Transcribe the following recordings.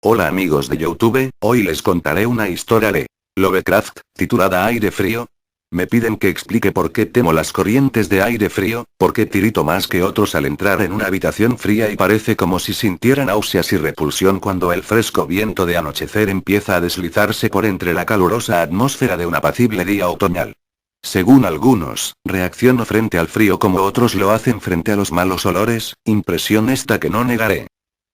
Hola amigos de YouTube, hoy les contaré una historia de Lovecraft, titulada Aire Frío. Me piden que explique por qué temo las corrientes de aire frío, por qué tirito más que otros al entrar en una habitación fría y parece como si sintiera náuseas y repulsión cuando el fresco viento de anochecer empieza a deslizarse por entre la calurosa atmósfera de un apacible día otoñal. Según algunos, reacciono frente al frío como otros lo hacen frente a los malos olores, impresión esta que no negaré.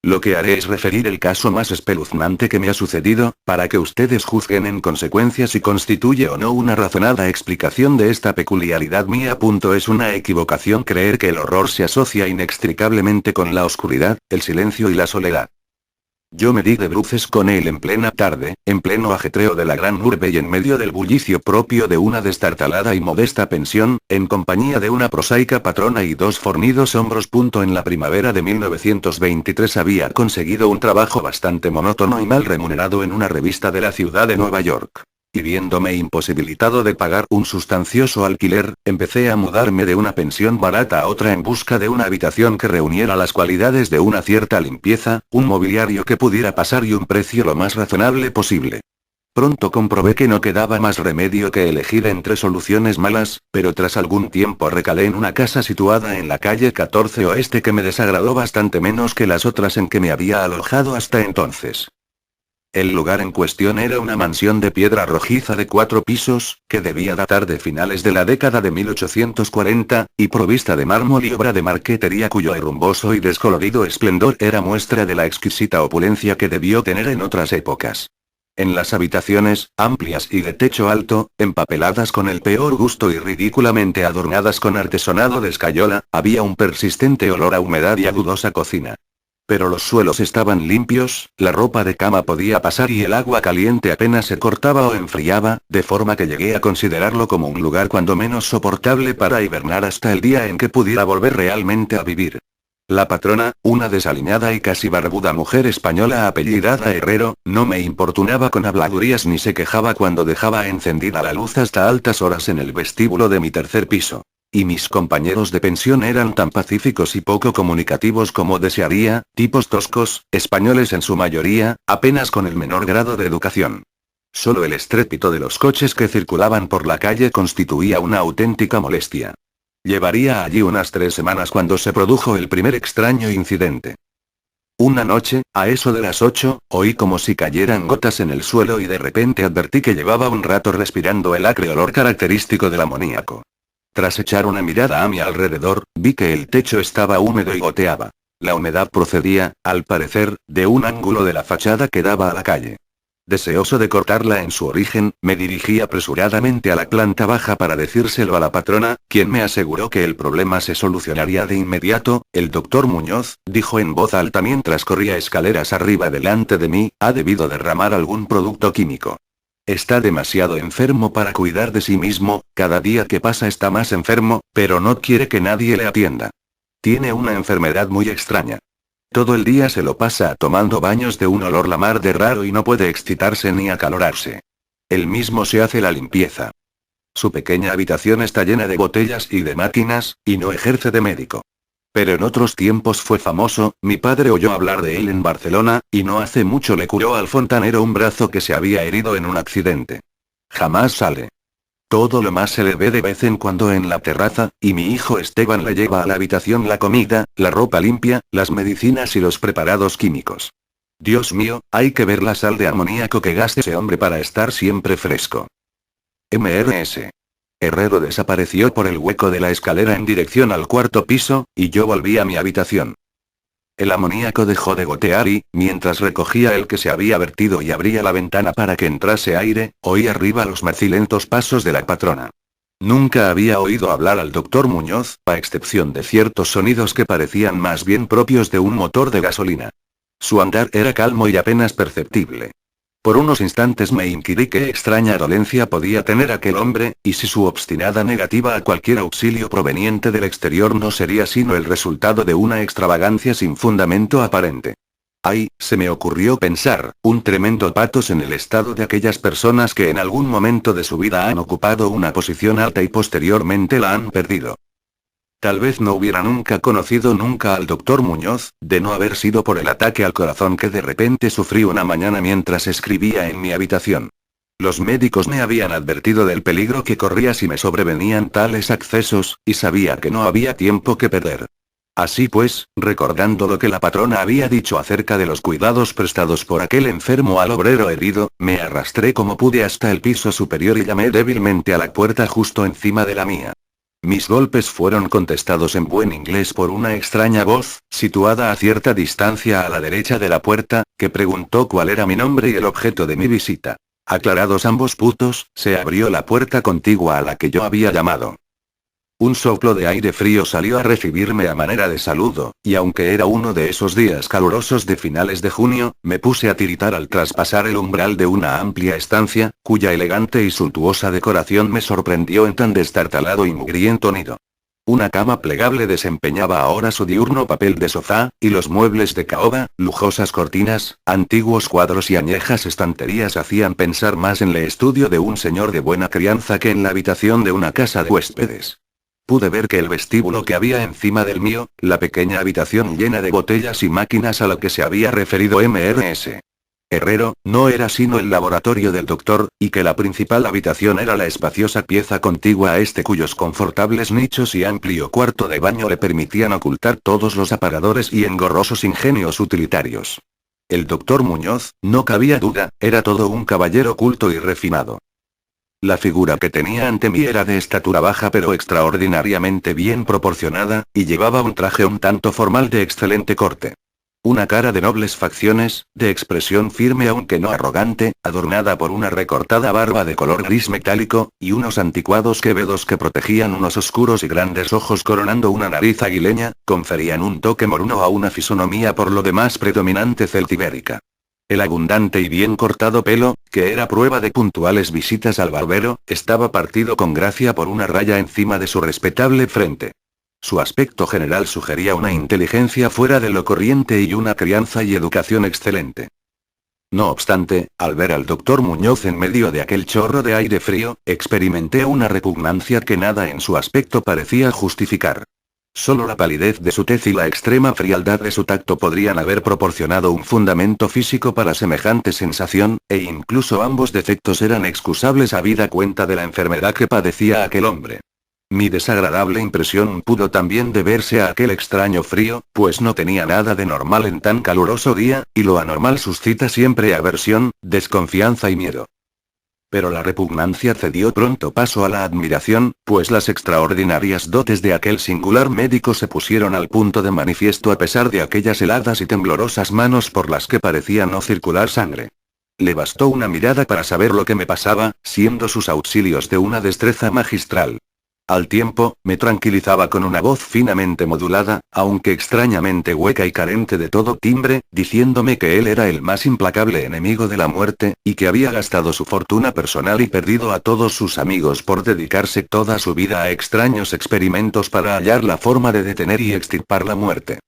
Lo que haré es referir el caso más espeluznante que me ha sucedido, para que ustedes juzguen en consecuencia si constituye o no una razonada explicación de esta peculiaridad mía. Es una equivocación creer que el horror se asocia inextricablemente con la oscuridad, el silencio y la soledad. Yo me di de bruces con él en plena tarde, en pleno ajetreo de la gran urbe y en medio del bullicio propio de una destartalada y modesta pensión, en compañía de una prosaica patrona y dos fornidos hombros. En la primavera de 1923 había conseguido un trabajo bastante monótono y mal remunerado en una revista de la ciudad de Nueva York. Y viéndome imposibilitado de pagar un sustancioso alquiler, empecé a mudarme de una pensión barata a otra en busca de una habitación que reuniera las cualidades de una cierta limpieza, un mobiliario que pudiera pasar y un precio lo más razonable posible. Pronto comprobé que no quedaba más remedio que elegir entre soluciones malas, pero tras algún tiempo recalé en una casa situada en la calle 14 Oeste que me desagradó bastante menos que las otras en que me había alojado hasta entonces. El lugar en cuestión era una mansión de piedra rojiza de 4 pisos, que debía datar de finales de la década de 1840, y provista de mármol y obra de marquetería cuyo herrumboso y descolorido esplendor era muestra de la exquisita opulencia que debió tener en otras épocas. En las habitaciones, amplias y de techo alto, empapeladas con el peor gusto y ridículamente adornadas con artesonado de escayola, había un persistente olor a humedad y a dudosa cocina. Pero los suelos estaban limpios, la ropa de cama podía pasar y el agua caliente apenas se cortaba o enfriaba, de forma que llegué a considerarlo como un lugar cuando menos soportable para hibernar hasta el día en que pudiera volver realmente a vivir. La patrona, una desaliñada y casi barbuda mujer española apellidada Herrero, no me importunaba con habladurías ni se quejaba cuando dejaba encendida la luz hasta altas horas en el vestíbulo de mi tercer piso. Y mis compañeros de pensión eran tan pacíficos y poco comunicativos como desearía, tipos toscos, españoles en su mayoría, apenas con el menor grado de educación. Solo el estrépito de los coches que circulaban por la calle constituía una auténtica molestia. Llevaría allí unas 3 semanas cuando se produjo el primer extraño incidente. Una noche, a eso de las 8, oí como si cayeran gotas en el suelo y de repente advertí que llevaba un rato respirando el acre olor característico del amoníaco. Tras echar una mirada a mi alrededor, vi que el techo estaba húmedo y goteaba. La humedad procedía, al parecer, de un ángulo de la fachada que daba a la calle. Deseoso de cortarla en su origen, me dirigí apresuradamente a la planta baja para decírselo a la patrona, quien me aseguró que el problema se solucionaría de inmediato. El doctor Muñoz, dijo en voz alta mientras corría escaleras arriba delante de mí, ha debido derramar algún producto químico. Está demasiado enfermo para cuidar de sí mismo, cada día que pasa está más enfermo, pero no quiere que nadie le atienda. Tiene una enfermedad muy extraña. Todo el día se lo pasa tomando baños de un olor la mar de raro y no puede excitarse ni acalorarse. Él mismo se hace la limpieza. Su pequeña habitación está llena de botellas y de máquinas, y no ejerce de médico. Pero en otros tiempos fue famoso, mi padre oyó hablar de él en Barcelona, y no hace mucho le curó al fontanero un brazo que se había herido en un accidente. Jamás sale. Todo lo más se le ve de vez en cuando en la terraza, y mi hijo Esteban le lleva a la habitación la comida, la ropa limpia, las medicinas y los preparados químicos. Dios mío, hay que ver la sal de amoníaco que gasta ese hombre para estar siempre fresco. Mrs. Herrero desapareció por el hueco de la escalera en dirección al 4.º piso, y yo volví a mi habitación. El amoníaco dejó de gotear y, mientras recogía el que se había vertido y abría la ventana para que entrase aire, oí arriba los macilentos pasos de la patrona. Nunca había oído hablar al doctor Muñoz, a excepción de ciertos sonidos que parecían más bien propios de un motor de gasolina. Su andar era calmo y apenas perceptible. Por unos instantes me inquirí qué extraña dolencia podía tener aquel hombre, y si su obstinada negativa a cualquier auxilio proveniente del exterior no sería sino el resultado de una extravagancia sin fundamento aparente. Ay, se me ocurrió pensar, un tremendo patos en el estado de aquellas personas que en algún momento de su vida han ocupado una posición alta y posteriormente la han perdido. Tal vez no hubiera nunca conocido nunca al doctor Muñoz, de no haber sido por el ataque al corazón que de repente sufrí una mañana mientras escribía en mi habitación. Los médicos me habían advertido del peligro que corría si me sobrevenían tales accesos, y sabía que no había tiempo que perder. Así pues, recordando lo que la patrona había dicho acerca de los cuidados prestados por aquel enfermo al obrero herido, me arrastré como pude hasta el piso superior y llamé débilmente a la puerta justo encima de la mía. Mis golpes fueron contestados en buen inglés por una extraña voz, situada a cierta distancia a la derecha de la puerta, que preguntó cuál era mi nombre y el objeto de mi visita. Aclarados ambos puntos, se abrió la puerta contigua a la que yo había llamado. Un soplo de aire frío salió a recibirme a manera de saludo, y aunque era uno de esos días calurosos de finales de junio, me puse a tiritar al traspasar el umbral de una amplia estancia, cuya elegante y suntuosa decoración me sorprendió en tan destartalado y mugriento nido. Una cama plegable desempeñaba ahora su diurno papel de sofá, y los muebles de caoba, lujosas cortinas, antiguos cuadros y añejas estanterías hacían pensar más en el estudio de un señor de buena crianza que en la habitación de una casa de huéspedes. Pude ver que el vestíbulo que había encima del mío, la pequeña habitación llena de botellas y máquinas a la que se había referido Mrs. Herrero, no era sino el laboratorio del doctor, y que la principal habitación era la espaciosa pieza contigua a este cuyos confortables nichos y amplio cuarto de baño le permitían ocultar todos los aparadores y engorrosos ingenios utilitarios. El doctor Muñoz, no cabía duda, era todo un caballero culto y refinado. La figura que tenía ante mí era de estatura baja pero extraordinariamente bien proporcionada, y llevaba un traje un tanto formal de excelente corte. Una cara de nobles facciones, de expresión firme aunque no arrogante, adornada por una recortada barba de color gris metálico, y unos anticuados quevedos que protegían unos oscuros y grandes ojos coronando una nariz aguileña, conferían un toque moruno a una fisonomía por lo demás predominante celtibérica. El abundante y bien cortado pelo, que era prueba de puntuales visitas al barbero, estaba partido con gracia por una raya encima de su respetable frente. Su aspecto general sugería una inteligencia fuera de lo corriente y una crianza y educación excelente. No obstante, al ver al doctor Muñoz en medio de aquel chorro de aire frío, experimenté una repugnancia que nada en su aspecto parecía justificar. Solo la palidez de su tez y la extrema frialdad de su tacto podrían haber proporcionado un fundamento físico para semejante sensación, e incluso ambos defectos eran excusables habida cuenta de la enfermedad que padecía aquel hombre. Mi desagradable impresión pudo también deberse a aquel extraño frío, pues no tenía nada de normal en tan caluroso día, y lo anormal suscita siempre aversión, desconfianza y miedo. Pero la repugnancia cedió pronto paso a la admiración, pues las extraordinarias dotes de aquel singular médico se pusieron al punto de manifiesto a pesar de aquellas heladas y temblorosas manos por las que parecía no circular sangre. Le bastó una mirada para saber lo que me pasaba, siendo sus auxilios de una destreza magistral. Al tiempo, me tranquilizaba con una voz finamente modulada, aunque extrañamente hueca y carente de todo timbre, diciéndome que él era el más implacable enemigo de la muerte, y que había gastado su fortuna personal y perdido a todos sus amigos por dedicarse toda su vida a extraños experimentos para hallar la forma de detener y extirpar la muerte.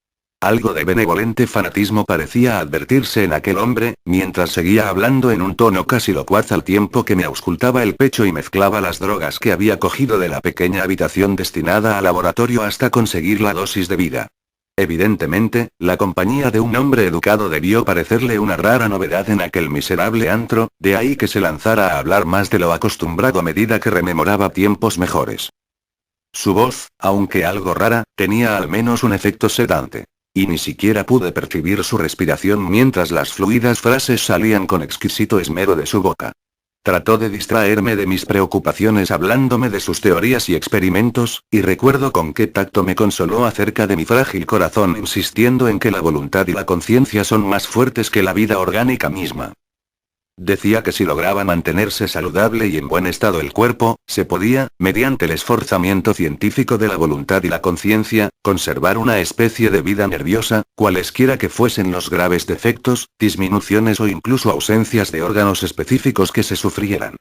Algo de benevolente fanatismo parecía advertirse en aquel hombre, mientras seguía hablando en un tono casi locuaz al tiempo que me auscultaba el pecho y mezclaba las drogas que había cogido de la pequeña habitación destinada al laboratorio hasta conseguir la dosis de vida. Evidentemente, la compañía de un hombre educado debió parecerle una rara novedad en aquel miserable antro, de ahí que se lanzara a hablar más de lo acostumbrado a medida que rememoraba tiempos mejores. Su voz, aunque algo rara, tenía al menos un efecto sedante. Y ni siquiera pude percibir su respiración mientras las fluidas frases salían con exquisito esmero de su boca. Trató de distraerme de mis preocupaciones hablándome de sus teorías y experimentos, y recuerdo con qué tacto me consoló acerca de mi frágil corazón insistiendo en que la voluntad y la conciencia son más fuertes que la vida orgánica misma. Decía que si lograba mantenerse saludable y en buen estado el cuerpo, se podía, mediante el esforzamiento científico de la voluntad y la conciencia, conservar una especie de vida nerviosa, cualesquiera que fuesen los graves defectos, disminuciones o incluso ausencias de órganos específicos que se sufrieran.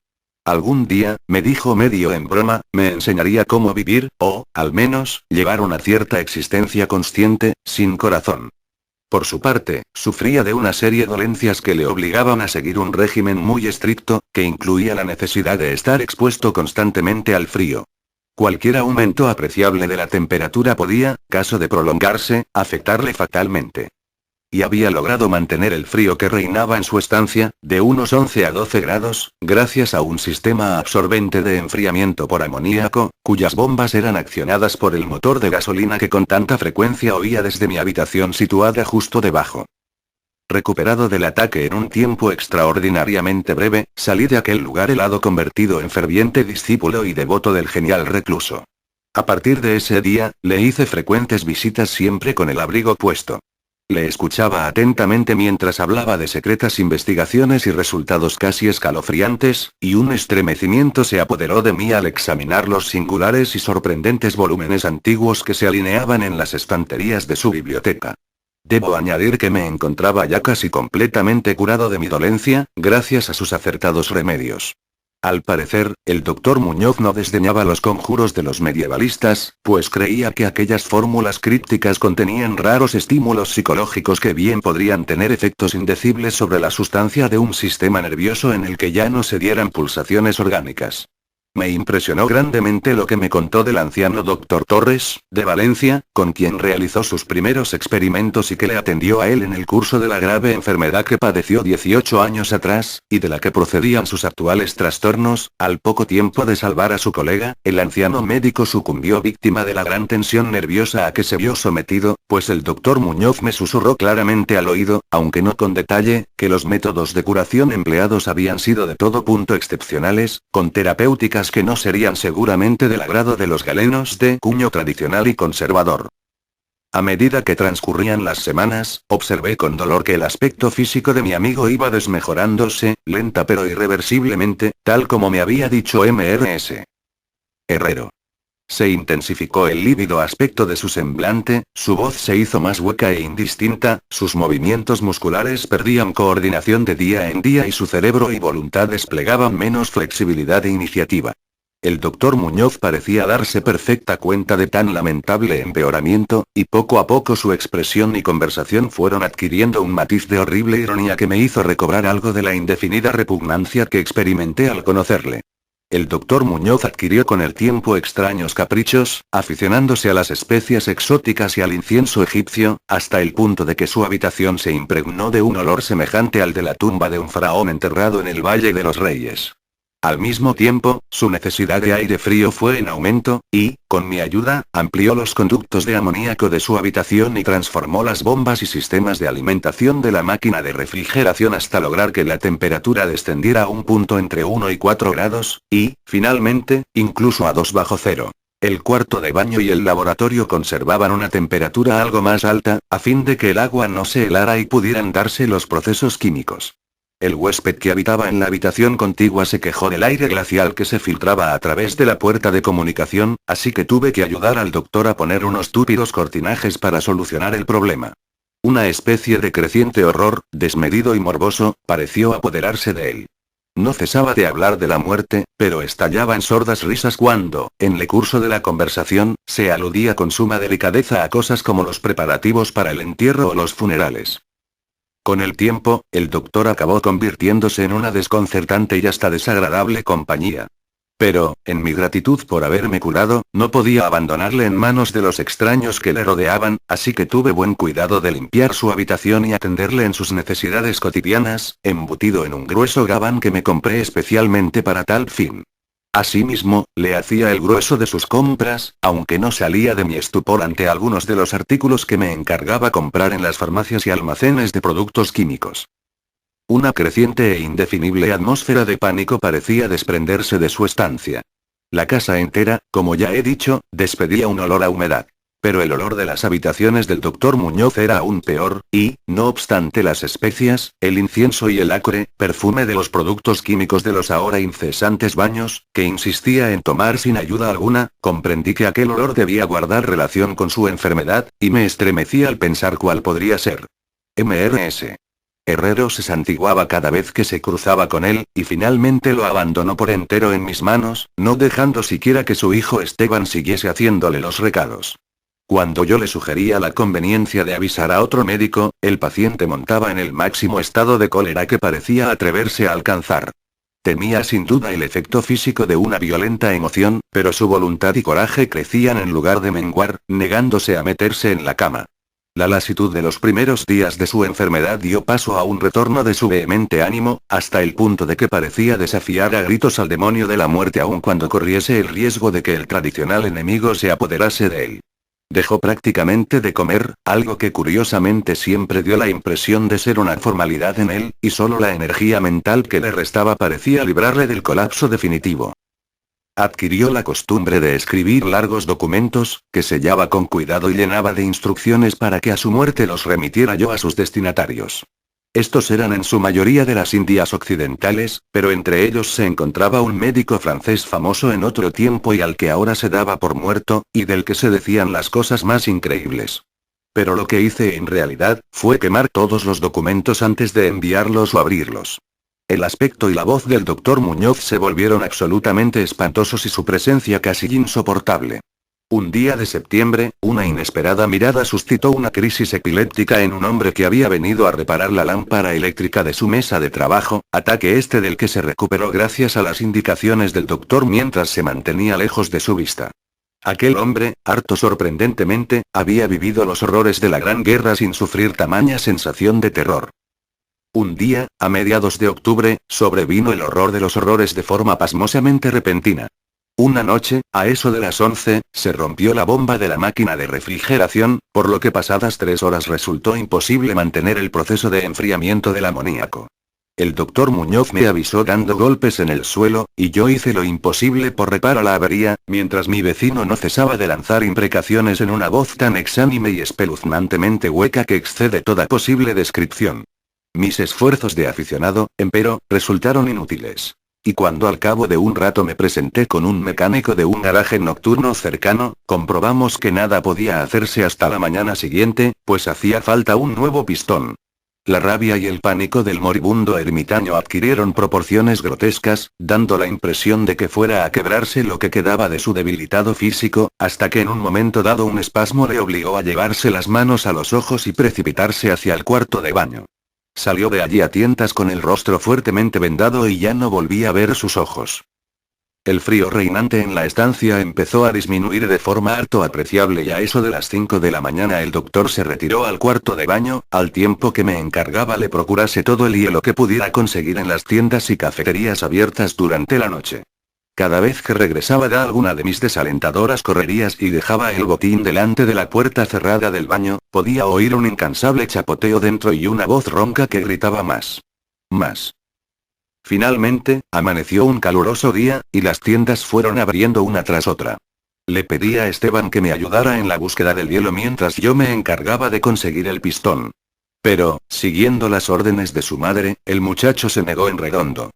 Algún día, me dijo medio en broma, me enseñaría cómo vivir, o, al menos, llevar una cierta existencia consciente, sin corazón. Por su parte, sufría de una serie de dolencias que le obligaban a seguir un régimen muy estricto, que incluía la necesidad de estar expuesto constantemente al frío. Cualquier aumento apreciable de la temperatura podía, caso de prolongarse, afectarle fatalmente. Y había logrado mantener el frío que reinaba en su estancia, de unos 11 a 12 grados, gracias a un sistema absorbente de enfriamiento por amoníaco, cuyas bombas eran accionadas por el motor de gasolina que con tanta frecuencia oía desde mi habitación situada justo debajo. Recuperado del ataque en un tiempo extraordinariamente breve, salí de aquel lugar helado convertido en ferviente discípulo y devoto del genial recluso. A partir de ese día, le hice frecuentes visitas siempre con el abrigo puesto. Le escuchaba atentamente mientras hablaba de secretas investigaciones y resultados casi escalofriantes, y un estremecimiento se apoderó de mí al examinar los singulares y sorprendentes volúmenes antiguos que se alineaban en las estanterías de su biblioteca. Debo añadir que me encontraba ya casi completamente curado de mi dolencia, gracias a sus acertados remedios. Al parecer, el doctor Muñoz no desdeñaba los conjuros de los medievalistas, pues creía que aquellas fórmulas crípticas contenían raros estímulos psicológicos que bien podrían tener efectos indecibles sobre la sustancia de un sistema nervioso en el que ya no se dieran pulsaciones orgánicas. Me impresionó grandemente lo que me contó del anciano doctor Torres, de Valencia, con quien realizó sus primeros experimentos y que le atendió a él en el curso de la grave enfermedad que padeció 18 años atrás, y de la que procedían sus actuales trastornos. Al poco tiempo de salvar a su colega, el anciano médico sucumbió víctima de la gran tensión nerviosa a que se vio sometido, pues el doctor Muñoz me susurró claramente al oído, aunque no con detalle, que los métodos de curación empleados habían sido de todo punto excepcionales, con terapéuticas que no serían seguramente del agrado de los galenos de cuño tradicional y conservador. A medida que transcurrían las semanas, observé con dolor que el aspecto físico de mi amigo iba desmejorándose, lenta pero irreversiblemente, tal como me había dicho Mrs. Herrero. Se intensificó el lívido aspecto de su semblante, su voz se hizo más hueca e indistinta, sus movimientos musculares perdían coordinación de día en día y su cerebro y voluntad desplegaban menos flexibilidad e iniciativa. El doctor Muñoz parecía darse perfecta cuenta de tan lamentable empeoramiento, y poco a poco su expresión y conversación fueron adquiriendo un matiz de horrible ironía que me hizo recobrar algo de la indefinida repugnancia que experimenté al conocerle. El doctor Muñoz adquirió con el tiempo extraños caprichos, aficionándose a las especias exóticas y al incienso egipcio, hasta el punto de que su habitación se impregnó de un olor semejante al de la tumba de un faraón enterrado en el Valle de los Reyes. Al mismo tiempo, su necesidad de aire frío fue en aumento, y, con mi ayuda, amplió los conductos de amoníaco de su habitación y transformó las bombas y sistemas de alimentación de la máquina de refrigeración hasta lograr que la temperatura descendiera a un punto entre 1 y 4 grados, y, finalmente, incluso a 2 bajo cero. El cuarto de baño y el laboratorio conservaban una temperatura algo más alta, a fin de que el agua no se helara y pudieran darse los procesos químicos. El huésped que habitaba en la habitación contigua se quejó del aire glacial que se filtraba a través de la puerta de comunicación, así que tuve que ayudar al doctor a poner unos túpidos cortinajes para solucionar el problema. Una especie de creciente horror, desmedido y morboso, pareció apoderarse de él. No cesaba de hablar de la muerte, pero estallaba en sordas risas cuando, en el curso de la conversación, se aludía con suma delicadeza a cosas como los preparativos para el entierro o los funerales. Con el tiempo, el doctor acabó convirtiéndose en una desconcertante y hasta desagradable compañía. Pero, en mi gratitud por haberme curado, no podía abandonarle en manos de los extraños que le rodeaban, así que tuve buen cuidado de limpiar su habitación y atenderle en sus necesidades cotidianas, embutido en un grueso gabán que me compré especialmente para tal fin. Asimismo, le hacía el grueso de sus compras, aunque no salía de mi estupor ante algunos de los artículos que me encargaba comprar en las farmacias y almacenes de productos químicos. Una creciente e indefinible atmósfera de pánico parecía desprenderse de su estancia. La casa entera, como ya he dicho, despedía un olor a humedad. Pero el olor de las habitaciones del doctor Muñoz era aún peor, y, no obstante las especias, el incienso y el acre, perfume de los productos químicos de los ahora incesantes baños, que insistía en tomar sin ayuda alguna, comprendí que aquel olor debía guardar relación con su enfermedad, y me estremecí al pensar cuál podría ser. Mrs. Herrero se santiguaba cada vez que se cruzaba con él, y finalmente lo abandonó por entero en mis manos, no dejando siquiera que su hijo Esteban siguiese haciéndole los recados. Cuando yo le sugería la conveniencia de avisar a otro médico, el paciente montaba en el máximo estado de cólera que parecía atreverse a alcanzar. Temía sin duda el efecto físico de una violenta emoción, pero su voluntad y coraje crecían en lugar de menguar, negándose a meterse en la cama. La lasitud de los primeros días de su enfermedad dio paso a un retorno de su vehemente ánimo, hasta el punto de que parecía desafiar a gritos al demonio de la muerte aun cuando corriese el riesgo de que el tradicional enemigo se apoderase de él. Dejó prácticamente de comer, algo que curiosamente siempre dio la impresión de ser una formalidad en él, y solo la energía mental que le restaba parecía librarle del colapso definitivo. Adquirió la costumbre de escribir largos documentos, que sellaba con cuidado y llenaba de instrucciones para que a su muerte los remitiera yo a sus destinatarios. Estos eran en su mayoría de las Indias occidentales, pero entre ellos se encontraba un médico francés famoso en otro tiempo y al que ahora se daba por muerto, y del que se decían las cosas más increíbles. Pero lo que hice en realidad, fue quemar todos los documentos antes de enviarlos o abrirlos. El aspecto y la voz del doctor Muñoz se volvieron absolutamente espantosos y su presencia casi insoportable. Un día de septiembre, una inesperada mirada suscitó una crisis epiléptica en un hombre que había venido a reparar la lámpara eléctrica de su mesa de trabajo, ataque este del que se recuperó gracias a las indicaciones del doctor mientras se mantenía lejos de su vista. Aquel hombre, harto sorprendentemente, había vivido los horrores de la Gran Guerra sin sufrir tamaña sensación de terror. Un día, a mediados de octubre, sobrevino el horror de los horrores de forma pasmosamente repentina. Una noche, a eso de las 11, se rompió la bomba de la máquina de refrigeración, por lo que pasadas 3 horas resultó imposible mantener el proceso de enfriamiento del amoníaco. El doctor Muñoz me avisó dando golpes en el suelo, y yo hice lo imposible por reparar la avería, mientras mi vecino no cesaba de lanzar imprecaciones en una voz tan exánime y espeluznantemente hueca que excede toda posible descripción. Mis esfuerzos de aficionado, empero, resultaron inútiles. Y cuando al cabo de un rato me presenté con un mecánico de un garaje nocturno cercano, comprobamos que nada podía hacerse hasta la mañana siguiente, pues hacía falta un nuevo pistón. La rabia y el pánico del moribundo ermitaño adquirieron proporciones grotescas, dando la impresión de que fuera a quebrarse lo que quedaba de su debilitado físico, hasta que en un momento dado un espasmo le obligó a llevarse las manos a los ojos y precipitarse hacia el cuarto de baño. Salió de allí a tientas con el rostro fuertemente vendado y ya no volví a ver sus ojos. El frío reinante en la estancia empezó a disminuir de forma harto apreciable y a eso de las 5 de la mañana el doctor se retiró al cuarto de baño, al tiempo que me encargaba le procurase todo el hielo que pudiera conseguir en las tiendas y cafeterías abiertas durante la noche. Cada vez que regresaba de alguna de mis desalentadoras correrías y dejaba el botín delante de la puerta cerrada del baño, podía oír un incansable chapoteo dentro y una voz ronca que gritaba más. Más. Finalmente, amaneció un caluroso día, y las tiendas fueron abriendo una tras otra. Le pedí a Esteban que me ayudara en la búsqueda del hielo mientras yo me encargaba de conseguir el pistón. Pero, siguiendo las órdenes de su madre, el muchacho se negó en redondo.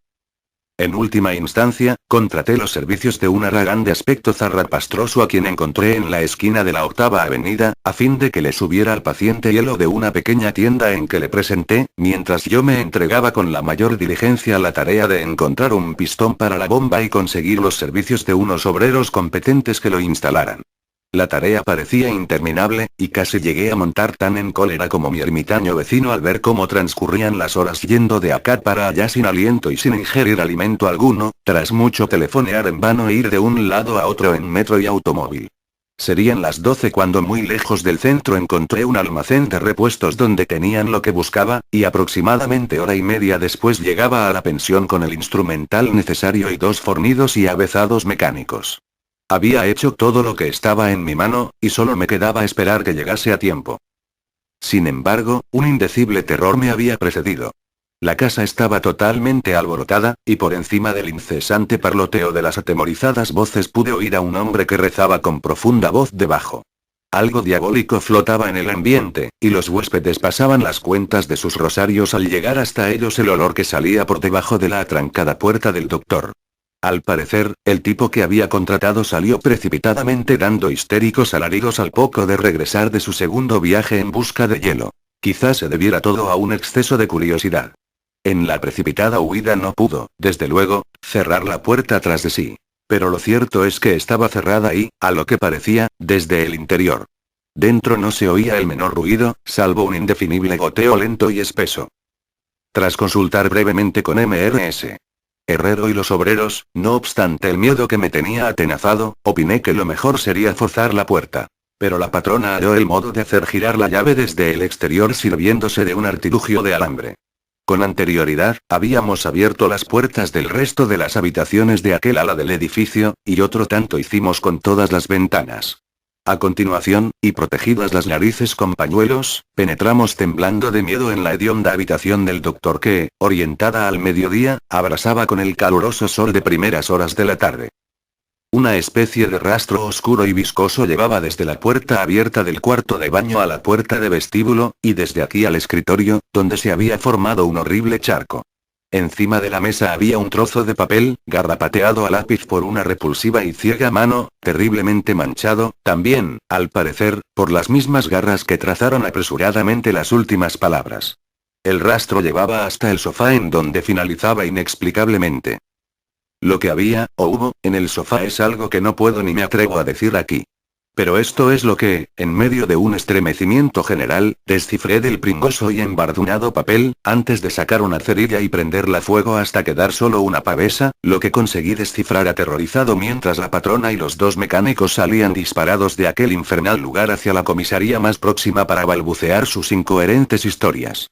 En última instancia, contraté los servicios de un haragán de aspecto zarrapastroso a quien encontré en la esquina de la 8ª Avenida, a fin de que le subiera al paciente hielo de una pequeña tienda en que le presenté, mientras yo me entregaba con la mayor diligencia a la tarea de encontrar un pistón para la bomba y conseguir los servicios de unos obreros competentes que lo instalaran. La tarea parecía interminable, y casi llegué a montar tan en cólera como mi ermitaño vecino al ver cómo transcurrían las horas yendo de acá para allá sin aliento y sin ingerir alimento alguno, tras mucho telefonear en vano e ir de un lado a otro en metro y automóvil. Serían las 12 cuando muy lejos del centro encontré un almacén de repuestos donde tenían lo que buscaba, y aproximadamente hora y media después llegaba a la pensión con el instrumental necesario y 2 fornidos y avezados mecánicos. Había hecho todo lo que estaba en mi mano, y solo me quedaba esperar que llegase a tiempo. Sin embargo, un indecible terror me había precedido. La casa estaba totalmente alborotada, y por encima del incesante parloteo de las atemorizadas voces pude oír a un hombre que rezaba con profunda voz debajo. Algo diabólico flotaba en el ambiente, y los huéspedes pasaban las cuentas de sus rosarios al llegar hasta ellos el olor que salía por debajo de la atrancada puerta del doctor. Al parecer, el tipo que había contratado salió precipitadamente dando histéricos alaridos al poco de regresar de su segundo viaje en busca de hielo. Quizás se debiera todo a un exceso de curiosidad. En la precipitada huida no pudo, desde luego, cerrar la puerta tras de sí. Pero lo cierto es que estaba cerrada y, a lo que parecía, desde el interior. Dentro no se oía el menor ruido, salvo un indefinible goteo lento y espeso. Tras consultar brevemente con Mrs. herrero y los obreros, no obstante el miedo que me tenía atenazado, opiné que lo mejor sería forzar la puerta. Pero la patrona halló el modo de hacer girar la llave desde el exterior sirviéndose de un artilugio de alambre. Con anterioridad, habíamos abierto las puertas del resto de las habitaciones de aquel ala del edificio, y otro tanto hicimos con todas las ventanas. A continuación, y protegidas las narices con pañuelos, penetramos temblando de miedo en la hedionda habitación del doctor que, orientada al mediodía, abrasaba con el caluroso sol de primeras horas de la tarde. Una especie de rastro oscuro y viscoso llevaba desde la puerta abierta del cuarto de baño a la puerta de vestíbulo, y desde aquí al escritorio, donde se había formado un horrible charco. Encima de la mesa había un trozo de papel, garrapateado a lápiz por una repulsiva y ciega mano, terriblemente manchado, también, al parecer, por las mismas garras que trazaron apresuradamente las últimas palabras. El rastro llevaba hasta el sofá en donde finalizaba inexplicablemente. Lo que había, o hubo, en el sofá es algo que no puedo ni me atrevo a decir aquí. Pero esto es lo que, en medio de un estremecimiento general, descifré del pringoso y embardunado papel, antes de sacar una cerilla y prenderla a fuego hasta quedar solo una pavesa, lo que conseguí descifrar aterrorizado mientras la patrona y los dos mecánicos salían disparados de aquel infernal lugar hacia la comisaría más próxima para balbucear sus incoherentes historias.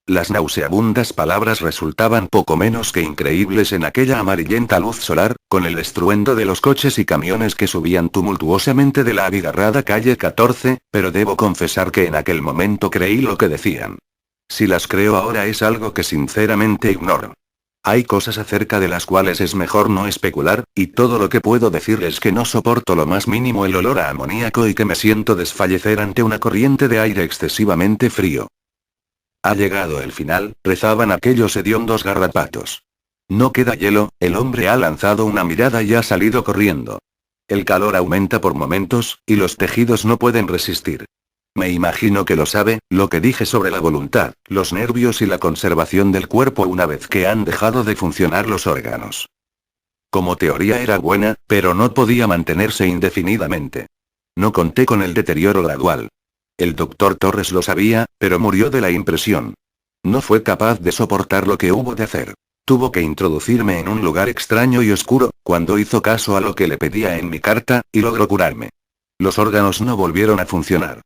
Las nauseabundas palabras resultaban poco menos que increíbles en aquella amarillenta luz solar, con el estruendo de los coches y camiones que subían tumultuosamente de la abigarrada calle 14, pero debo confesar que en aquel momento creí lo que decían. Si las creo ahora es algo que sinceramente ignoro. Hay cosas acerca de las cuales es mejor no especular, y todo lo que puedo decir es que no soporto lo más mínimo el olor a amoníaco y que me siento desfallecer ante una corriente de aire excesivamente frío. Ha llegado el final, rezaban aquellos hediondos garrapatos. No queda hielo, el hombre ha lanzado una mirada y ha salido corriendo. El calor aumenta por momentos, y los tejidos no pueden resistir. Me imagino que lo sabe, lo que dije sobre la voluntad, los nervios y la conservación del cuerpo una vez que han dejado de funcionar los órganos. Como teoría era buena, pero no podía mantenerse indefinidamente. No conté con el deterioro gradual. El doctor Torres lo sabía, pero murió de la impresión. No fue capaz de soportar lo que hubo de hacer. Tuvo que introducirme en un lugar extraño y oscuro, cuando hizo caso a lo que le pedía en mi carta, y logró curarme. Los órganos no volvieron a funcionar.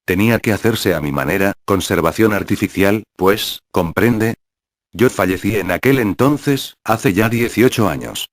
Tenía que hacerse a mi manera, conservación artificial, pues, ¿comprende? Yo fallecí en aquel entonces, hace ya 18 años.